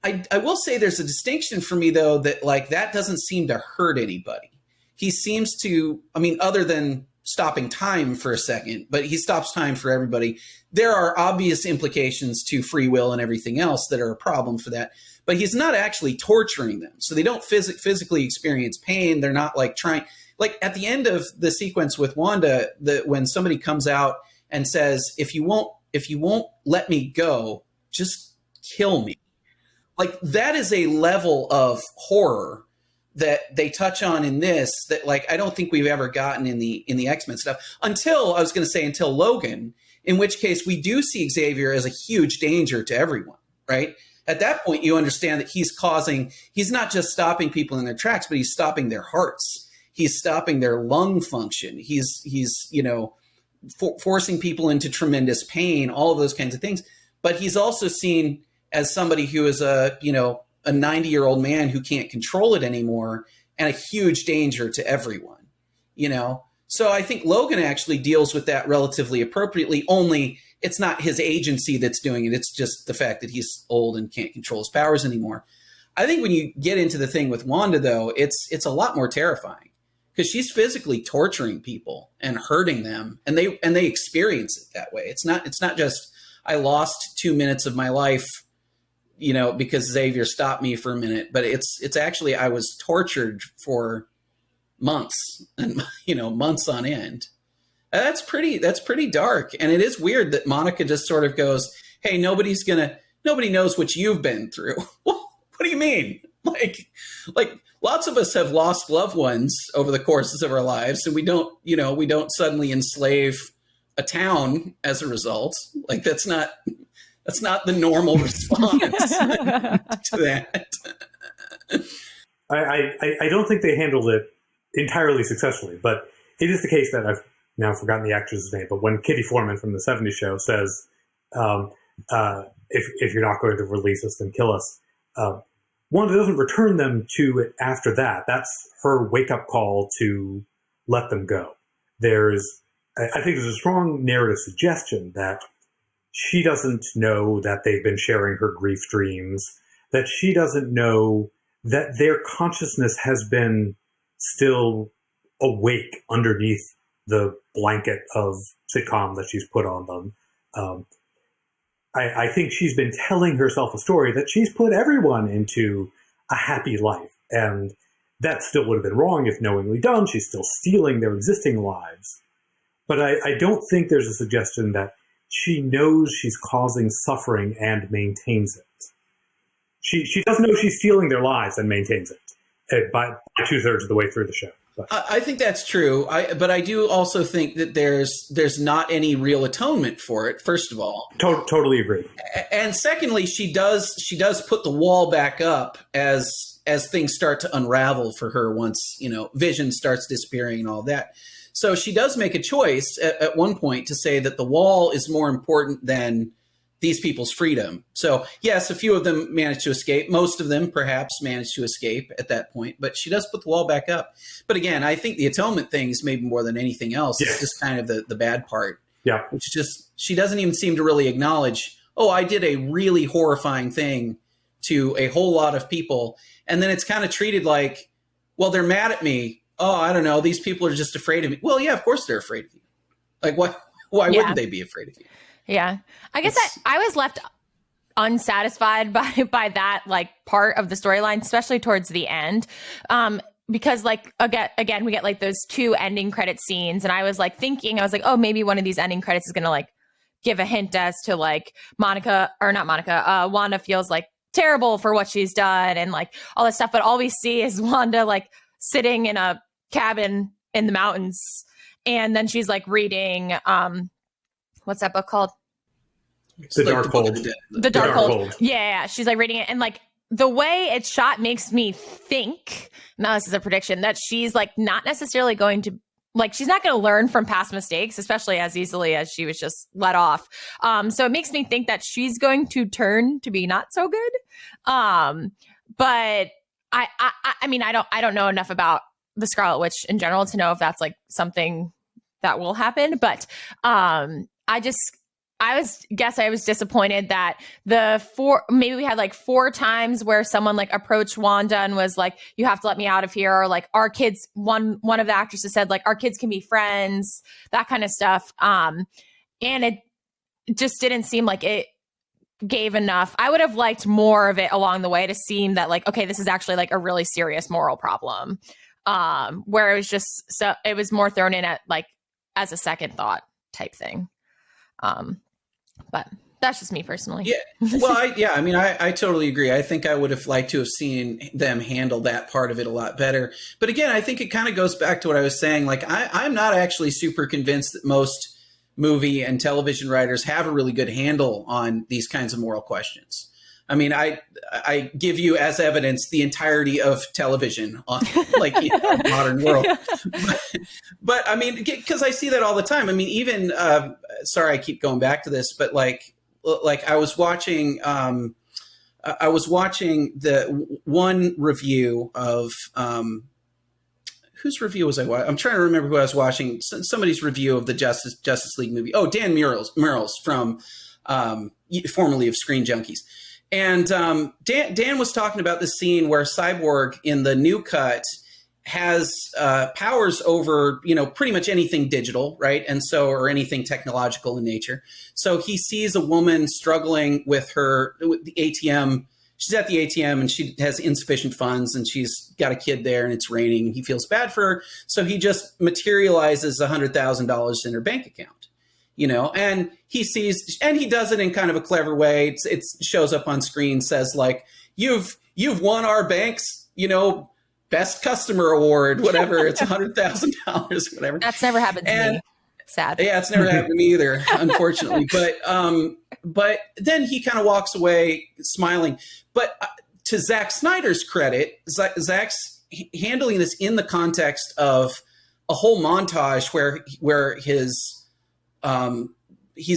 S4: I will say there's a distinction for me, though, that like that doesn't seem to hurt anybody. He seems to, other than stopping time for a second, but he stops time for everybody. There are obvious implications to free will and everything else that are a problem for that. But he's not actually torturing them. So they don't physically experience pain. They're not like trying, like at the end of the sequence with Wanda, when somebody comes out and says, if you won't let me go, just kill me. Like that is a level of horror that they touch on in this that like I don't think we've ever gotten in the X-Men stuff until Logan, in which case we do see Xavier as a huge danger to everyone, right? At that point, you understand that he's not just stopping people in their tracks, but he's stopping their hearts. He's stopping their lung function. He's forcing people into tremendous pain, all of those kinds of things. But he's also seen as somebody who is a 90-year-old man who can't control it anymore and a huge danger to everyone, So I think Logan actually deals with that relatively appropriately, only it's not his agency that's doing it. It's just the fact that he's old and can't control his powers anymore. I think when you get into the thing with Wanda, though, it's a lot more terrifying because she's physically torturing people and hurting them, and they experience it that way. It's not just I lost 2 minutes of my life, because Xavier stopped me for a minute, but it's actually I was tortured for months and months on end. That's pretty dark, and it is weird that Monica just sort of goes, "Hey, nobody knows what you've been through." What do you mean? Like lots of us have lost loved ones over the courses of our lives, and we don't suddenly enslave a town as a result. Like that's not the normal response to that.
S3: I don't think they handled it entirely successfully, but it is the case that I've now forgotten the actress's name, but when Kitty Foreman from the 70s show says, if you're not going to release us, then kill us, Wanda doesn't return them to it after that. That's her wake-up call to let them go. I think there's a strong narrative suggestion that she doesn't know that they've been sharing her grief dreams, that she doesn't know that their consciousness has been still awake underneath the blanket of sitcom that she's put on them. I think she's been telling herself a story that she's put everyone into a happy life. And that still would have been wrong if knowingly done. She's still stealing their existing lives. But I don't think there's a suggestion that she knows she's causing suffering and maintains it. She doesn't know she's stealing their lives and maintains it by 2/3 of the way through the show. But
S4: I think that's true. But I do also think that there's not any real atonement for it. First of all,
S3: totally agree.
S4: And secondly, she does put the wall back up as things start to unravel for her. Once Vision starts disappearing and all that. So she does make a choice at one point to say that the wall is more important than these people's freedom. So yes, a few of them managed to escape. Most of them perhaps managed to escape at that point, but she does put the wall back up. But again, I think the atonement thing is maybe more than anything else.
S3: Yes.
S4: It's just kind of the bad part.
S3: Yeah.
S4: Which is just, she doesn't even seem to really acknowledge, oh, I did a really horrifying thing to a whole lot of people. And then it's kind of treated like, well, they're mad at me. Oh, I don't know. These people are just afraid of me. Well, yeah, of course they're afraid of you. Like why wouldn't they be afraid of you?
S1: Yeah. I guess I was left unsatisfied by that like part of the storyline, especially towards the end. Because like again, we get like those 2 ending credit scenes, and I was like, oh, maybe one of these ending credits is gonna like give a hint as to like Wanda feels like terrible for what she's done and like all this stuff. But all we see is Wanda like sitting in a cabin in the mountains, and then she's like reading what's that book called?
S3: The Dark Hold.
S1: The Dark Hold. Yeah, she's like reading it, and like the way it's shot makes me think, now this is a prediction, that she's like not necessarily going to, like, she's not going to learn from past mistakes, especially as easily as she was just let off. So it makes me think that she's going to turn to be not so good. But I mean, I don't know enough about the Scarlet Witch in general to know if that's like something that will happen. But I was disappointed that maybe we had like 4 times where someone like approached Wanda and was like, you have to let me out of here. Or like our kids, one of the actresses said like, our kids can be friends, that kind of stuff. And it just didn't seem like it gave enough. I would have liked more of it along the way to seem that like, okay, this is actually like a really serious moral problem. where it was just it was more thrown in at like as a second thought type thing. But that's just me personally.
S4: Yeah. Well, I totally agree. I think I would have liked to have seen them handle that part of it a lot better. But again, I think it kind of goes back to what I was saying. Like, I'm not actually super convinced that most movie and television writers have a really good handle on these kinds of moral questions. I mean, I give you as evidence the entirety of television on like the modern world. But I mean, because I see that all the time. I mean, even sorry, I keep going back to this, but like I was watching the one review of whose review was I watching? I'm trying to remember who I was watching. Somebody's review of the Justice League movie. Oh, Dan Murrell's from formerly of Screen Junkies. And Dan was talking about the scene where Cyborg in the new cut has powers over, pretty much anything digital, right? And so, or anything technological in nature. So he sees a woman struggling with the ATM. She's at the ATM and she has insufficient funds and she's got a kid there and it's raining and he feels bad for her. So he just materializes $100,000 in her bank account. And he sees, and he does it in kind of a clever way. It shows up on screen, says like, you've won our bank's, best customer award, whatever. It's $100,000, whatever.
S1: That's never happened to me. Sad.
S4: Yeah, it's never happened to me either, unfortunately. But then he kind of walks away smiling. But to Zack Snyder's credit, Zack's handling this in the context of a whole montage where he's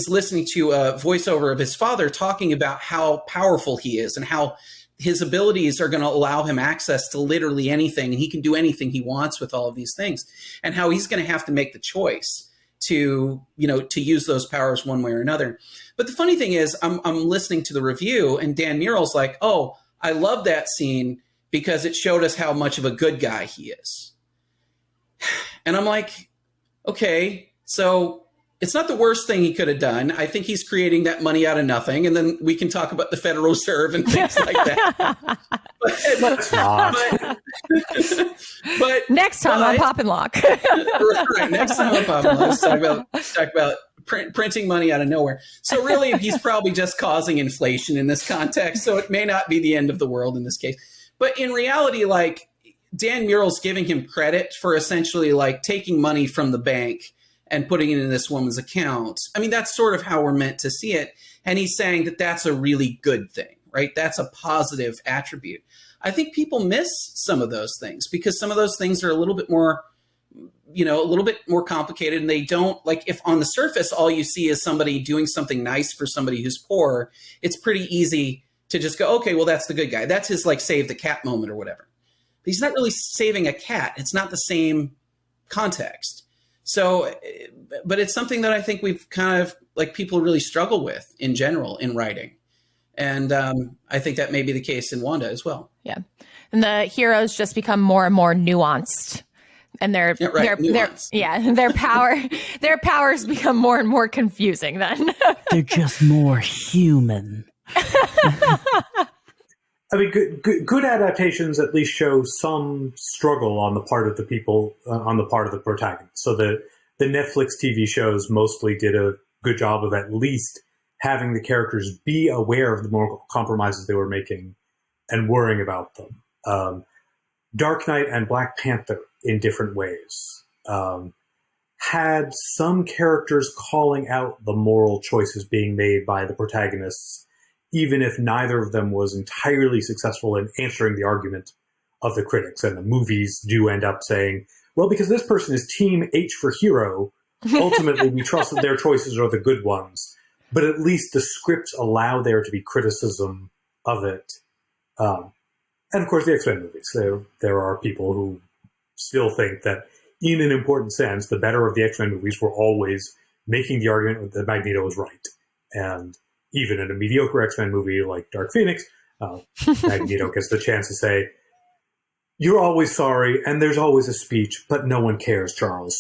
S4: listening to a voiceover of his father talking about how powerful he is and how his abilities are going to allow him access to literally anything. And he can do anything he wants with all of these things, and how he's going to have to make the choice to use those powers one way or another. But the funny thing is I'm listening to the review and Dan Murrell's like, oh, I love that scene because it showed us how much of a good guy he is. And I'm like, okay, so it's not the worst thing he could have done. I think he's creating that money out of nothing. And then we can talk about the Federal Reserve and things like that. but
S1: next time on Pop and Lock.
S4: Right. Next time on Pop and Lock, let's talk about printing money out of nowhere. So really, he's probably just causing inflation in this context. So it may not be the end of the world in this case. But in reality, like, Dan Murrell's giving him credit for essentially like taking money from the bank and putting it in this woman's account. I mean, that's sort of how we're meant to see it. And he's saying that that's a really good thing, right? That's a positive attribute. I think people miss some of those things because some of those things are a little bit more, complicated. And they don't, like, if on the surface, all you see is somebody doing something nice for somebody who's poor, it's pretty easy to just go, okay, well, that's the good guy. That's his, like, save the cat moment or whatever. But he's not really saving a cat. It's not the same context. So, but it's something that I think we've kind of, like, people really struggle with in general in writing. And I think that may be the case in Wanda as well.
S1: Yeah. And the heroes just become more and more nuanced. And their powers become more and more confusing then.
S2: They're just more human.
S3: I mean, good adaptations at least show some struggle on the part of the people, on the part of the protagonist. So the Netflix TV shows mostly did a good job of at least having the characters be aware of the moral compromises they were making and worrying about them. Dark Knight and Black Panther, in different ways, had some characters calling out the moral choices being made by the protagonists, even if neither of them was entirely successful in answering the argument of the critics. And the movies do end up saying, well, because this person is Team H for hero, ultimately we trust that their choices are the good ones. But at least the scripts allow there to be criticism of it. And of course, the X-Men movies. There are people who still think that, in an important sense, the better of the X-Men movies were always making the argument that Magneto was right. And even in a mediocre X-Men movie like Dark Phoenix, Magneto gets the chance to say, you're always sorry, and there's always a speech, but no one cares, Charles.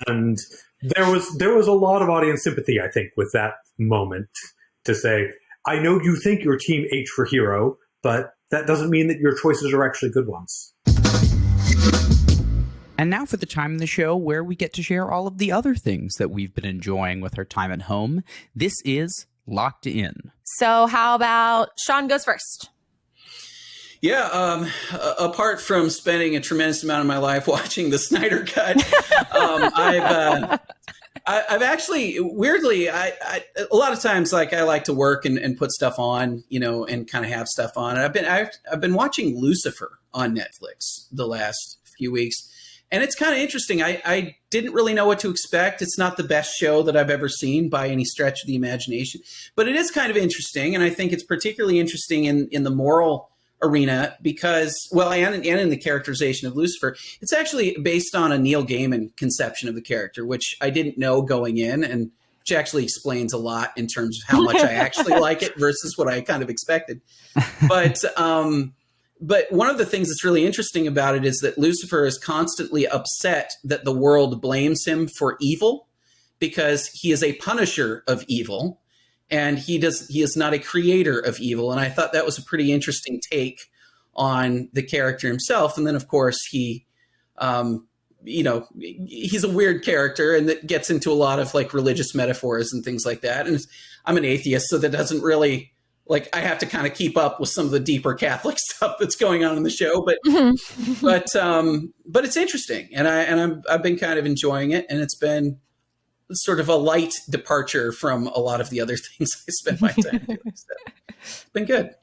S3: And there was a lot of audience sympathy, I think, with that moment to say, I know you think you're Team H for hero, but that doesn't mean that your choices are actually good ones.
S2: And now for the time in the show where we get to share all of the other things that we've been enjoying with our time at home. This is Locked In.
S1: So how about Sean goes first?
S4: Yeah, apart from spending a tremendous amount of my life watching the Snyder Cut, I've actually, weirdly, I a lot of times, like, I like to work and put stuff on, you know, and kind of have stuff on. And I've been watching Lucifer on Netflix the last few weeks, and it's kind of interesting. I didn't really know what to expect. It's not the best show that I've ever seen by any stretch of the imagination, but it is kind of interesting, and I think it's particularly interesting in the moral arena because, well, and in the characterization of Lucifer. It's actually based on a Neil Gaiman conception of the character, which I didn't know going in, and which actually explains a lot in terms of how much I actually like it versus what I kind of expected. But one of the things that's really interesting about it is that Lucifer is constantly upset that the world blames him for evil because he is a punisher of evil. And he is not a creator of evil. And I thought that was a pretty interesting take on the character himself. And then, of course, he, you know, he's a weird character and that gets into a lot of like religious metaphors and things like that. And I'm an atheist, so that doesn't really, like, I have to kind of keep up with some of the deeper Catholic stuff that's going on in the show. But but it's interesting, and I've been kind of enjoying it, and it's been sort of a light departure from a lot of the other things I spent my time doing. So it's been good.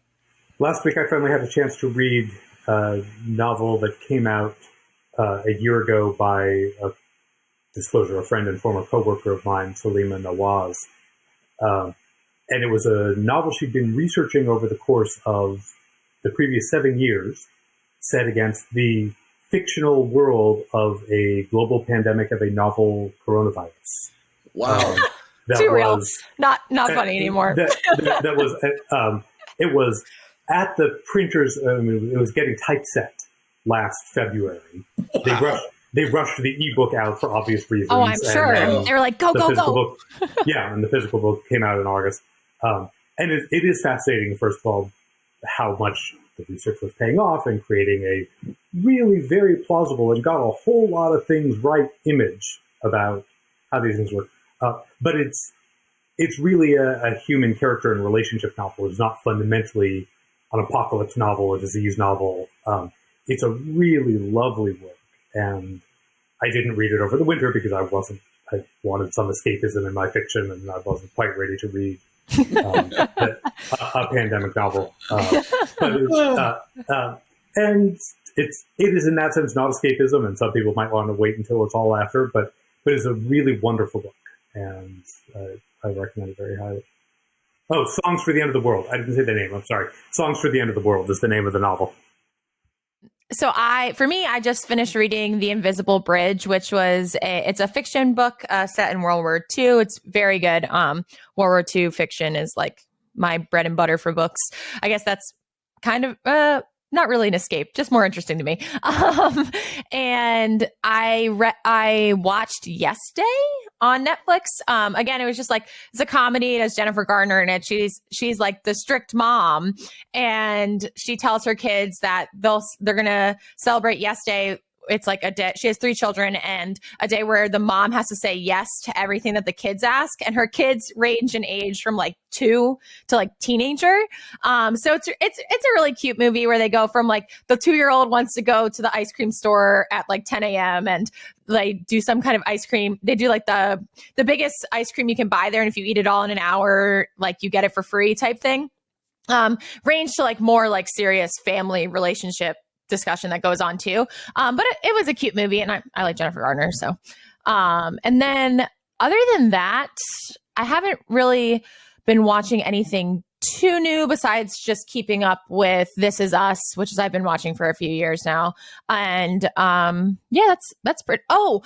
S3: Last week, I finally had a chance to read a novel that came out a year ago by a friend and former coworker of mine, Salima Nawaz. And it was a novel she'd been researching over the course of the previous 7 years, set against the fictional world of a global pandemic of a novel coronavirus.
S4: Wow.
S1: Too real. Not funny anymore.
S3: That was, it was at the printers. It was getting typeset last February.
S4: Wow.
S3: They rushed the ebook out for obvious reasons.
S1: Oh, I'm sure. They were like, go.
S3: Book, yeah, and the physical book came out in August. And it is fascinating, first of all, how much the research was paying off and creating a really very plausible and got a whole lot of things right image about how these things work. But it's really a human character and relationship novel. It's not fundamentally an apocalypse novel, a disease novel. It's a really lovely work, and I didn't read it over the winter because I wanted some escapism in my fiction, and I wasn't quite ready to read a pandemic novel. And it is in that sense not escapism, and some people might want to wait until it's all after, but it's a really wonderful book, and I recommend it very highly. Oh, Songs for the End of the World. I didn't say the name. I'm sorry. Songs for the End of the World is the name of the novel.
S1: So I just finished reading The Invisible Bridge, which was it's a fiction book set in World War II. It's very good. World War II fiction is like my bread and butter for books. I guess that's kind of not really an escape, just more interesting to me. And I watched Yes Day on Netflix. Again, it was just like, it's a comedy. It has Jennifer Garner in it. She's like the strict mom, and she tells her kids that they're going to celebrate Yes Day. It's like a day. She has 3 children, and a day where the mom has to say yes to everything that the kids ask. And her kids range in age from like 2 to like teenager. So it's a really cute movie where they go from like the 2-year-old wants to go to the ice cream store at like 10 a.m. and they do some kind of ice cream. They do like the biggest ice cream you can buy there. And if you eat it all in an hour, like you get it for free type thing. Range to like more like serious family relationship discussion that goes on too. But it was a cute movie, and I like Jennifer Garner. So, and then other than that, I haven't really been watching anything too new besides just keeping up with This Is Us, which is I've been watching for a few years now. And yeah, that's pretty. Oh,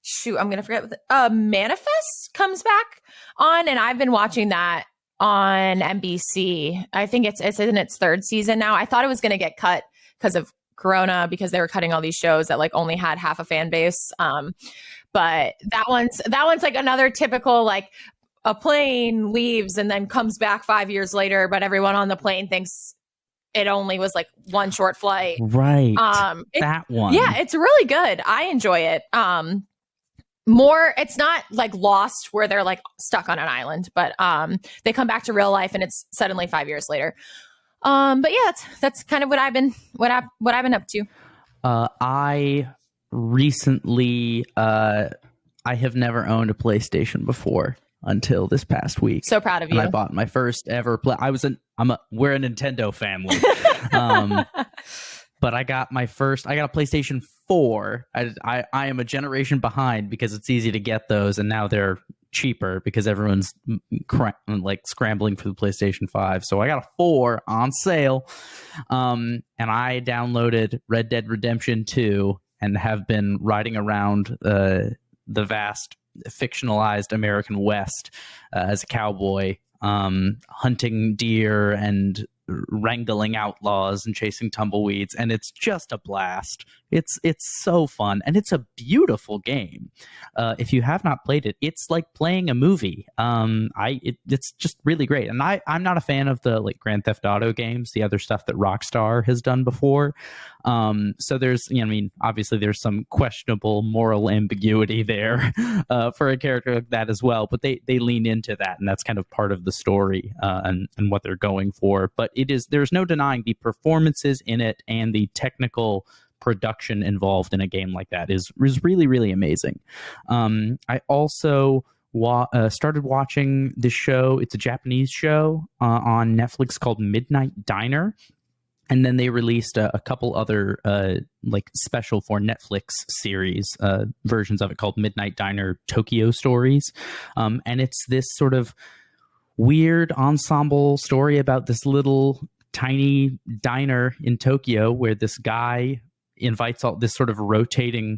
S1: shoot, I'm gonna forget. Manifest comes back on, and I've been watching that on NBC. I think it's in its 3rd season now. I thought it was going to get cut because of Corona, because they were cutting all these shows that like only had half a fan base. But that one's like another typical, like a plane leaves and then comes back 5 years later, but everyone on the plane thinks it only was like one short flight.
S2: Right. That one.
S1: Yeah, it's really good. I enjoy it. More, it's not like Lost where they're like stuck on an island, but they come back to real life and it's suddenly 5 years later. But yeah, that's kind of what I've been up to.
S2: I recently I have never owned a PlayStation before until this past week.
S1: So proud of you.
S2: And I bought my first ever we're a Nintendo family. But I got a PlayStation 4. I am a generation behind because it's easy to get those, and now they're cheaper because everyone's scrambling for the PlayStation 5. So I got a 4 on sale, and I downloaded Red Dead Redemption 2 and have been riding around the vast fictionalized American West as a cowboy, hunting deer and wrangling outlaws and chasing tumbleweeds, and it's just a blast. It's so fun, and it's a beautiful game. If you have not played it, it's like playing a movie. It's just really great. And I'm not a fan of the like Grand Theft Auto games, the other stuff that Rockstar has done before. So there's, obviously there's some questionable moral ambiguity there for a character like that as well. But they lean into that, and that's kind of part of the story and what they're going for. But there's no denying the performances in it and the technical production involved in a game like that is really, really amazing. I also started watching this show. It's a Japanese show on Netflix called Midnight Diner. And then they released a couple other special for Netflix series versions of it called Midnight Diner Tokyo Stories. And it's this sort of weird ensemble story about this little tiny diner in Tokyo where this guy invites all this sort of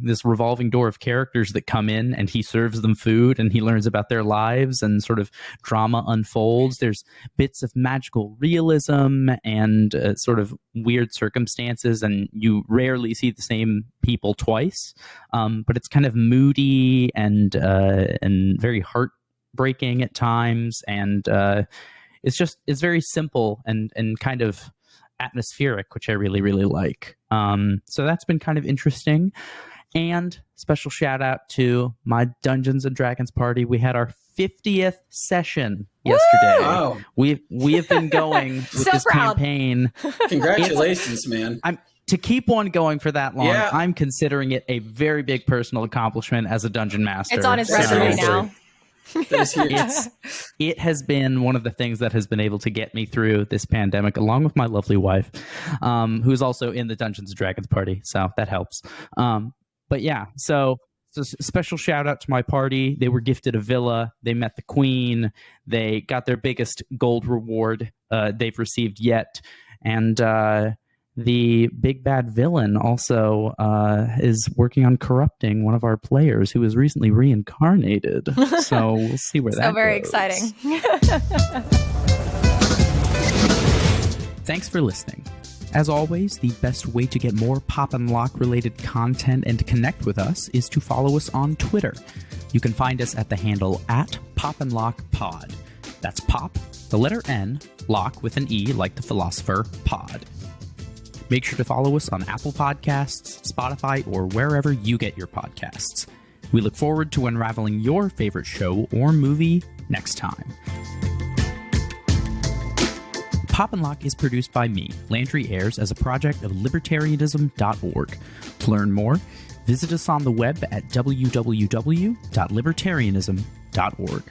S2: this revolving door of characters that come in, and he serves them food and he learns about their lives, and sort of drama unfolds. There's bits of magical realism and sort of weird circumstances, and you rarely see the same people twice. But it's kind of moody and very heartbreaking at times, and it's very simple and kind of atmospheric, which I really, really like. So that's been kind of interesting. And special shout out to my Dungeons and Dragons party. We had our 50th session yesterday.
S4: Wow.
S2: We have been going with
S1: So
S2: this
S1: proud.
S2: campaign.
S4: Congratulations, man.
S2: To keep one going for that long,
S4: Yeah.
S2: I'm considering it a very big personal accomplishment as a dungeon master.
S1: It's on his
S4: So-
S1: resume now.
S4: That is huge.
S2: It has been one of the things that has been able to get me through this pandemic, along with my lovely wife, who's also in the Dungeons and Dragons party. So that helps. But yeah, so special shout out to my party. They were gifted a villa. They met the queen. They got their biggest gold reward they've received yet. And the big bad villain also is working on corrupting one of our players who was recently reincarnated. So we'll see where that goes.
S1: So very exciting.
S2: Thanks for listening. As always, the best way to get more Pop and Lock related content and to connect with us is to follow us on Twitter. You can find us at the handle @PopandLockPod. That's Pop, the letter N, Lock with an E like the philosopher, Pod. Make sure to follow us on Apple Podcasts, Spotify, or wherever you get your podcasts. We look forward to unraveling your favorite show or movie next time. Pop and Lock is produced by me, Landry Ayres, as a project of Libertarianism.org. To learn more, visit us on the web at www.libertarianism.org.